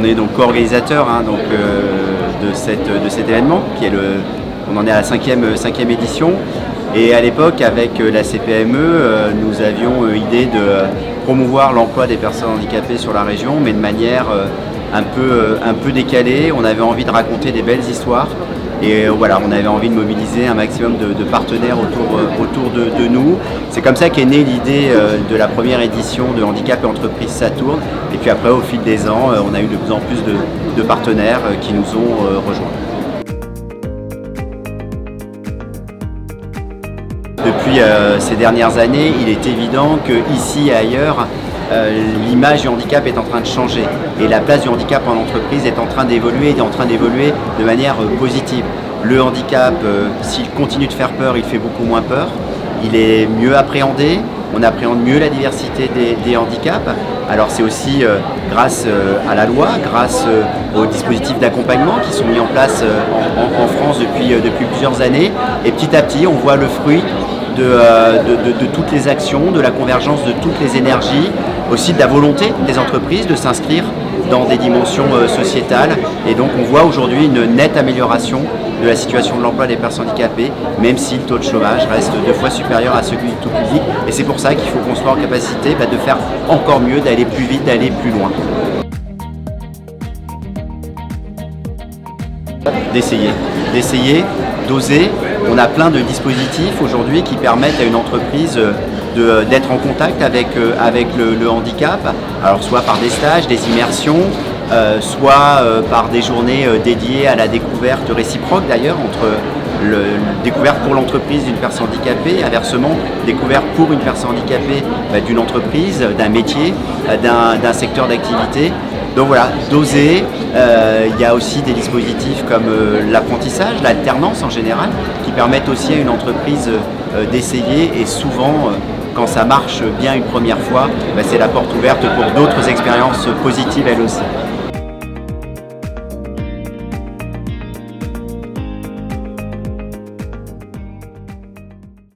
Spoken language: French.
On est donc co-organisateur de cet événement, on en est à la cinquième édition. Et à l'époque, avec la CPME, nous avions idée de promouvoir l'emploi des personnes handicapées sur la région, mais de manière un peu décalée. On avait envie de raconter des belles histoires. Et voilà, on avait envie de mobiliser un maximum de partenaires autour de nous. C'est comme ça qu'est née l'idée de la première édition de Handicap et Entreprise Saturne. Et puis après, au fil des ans, on a eu de plus en plus de partenaires qui nous ont rejoints. Depuis ces dernières années, il est évident qu'ici et ailleurs, l'image du handicap est en train de changer et la place du handicap en entreprise est en train d'évoluer de manière positive. Le handicap, s'il continue de faire peur, il fait beaucoup moins peur. Il est mieux appréhendé, on appréhende mieux la diversité des handicaps. Alors c'est aussi grâce à la loi, grâce aux dispositifs d'accompagnement qui sont mis en place en France depuis plusieurs années. Et petit à petit, on voit le fruit de toutes les actions, de la convergence de toutes les énergies, aussi de la volonté des entreprises de s'inscrire dans des dimensions sociétales. Et donc on voit aujourd'hui une nette amélioration de la situation de l'emploi des personnes handicapées, même si le taux de chômage reste 2 fois supérieur à celui du tout public. Et c'est pour ça qu'il faut qu'on soit en capacité de faire encore mieux, d'aller plus vite, d'aller plus loin. D'essayer, d'oser. On a plein de dispositifs aujourd'hui qui permettent à une entreprise d'être en contact avec le handicap, alors soit par des stages, des immersions, soit par des journées dédiées à la découverte réciproque d'ailleurs, entre découverte pour l'entreprise d'une personne handicapée, inversement, découverte pour une personne handicapée d'une entreprise, d'un métier, d'un secteur d'activité. Donc voilà, d'oser. Il y a aussi des dispositifs comme l'apprentissage, l'alternance en général, qui permettent aussi à une entreprise d'essayer et souvent, quand ça marche bien une première fois, c'est la porte ouverte pour d'autres expériences positives elles aussi.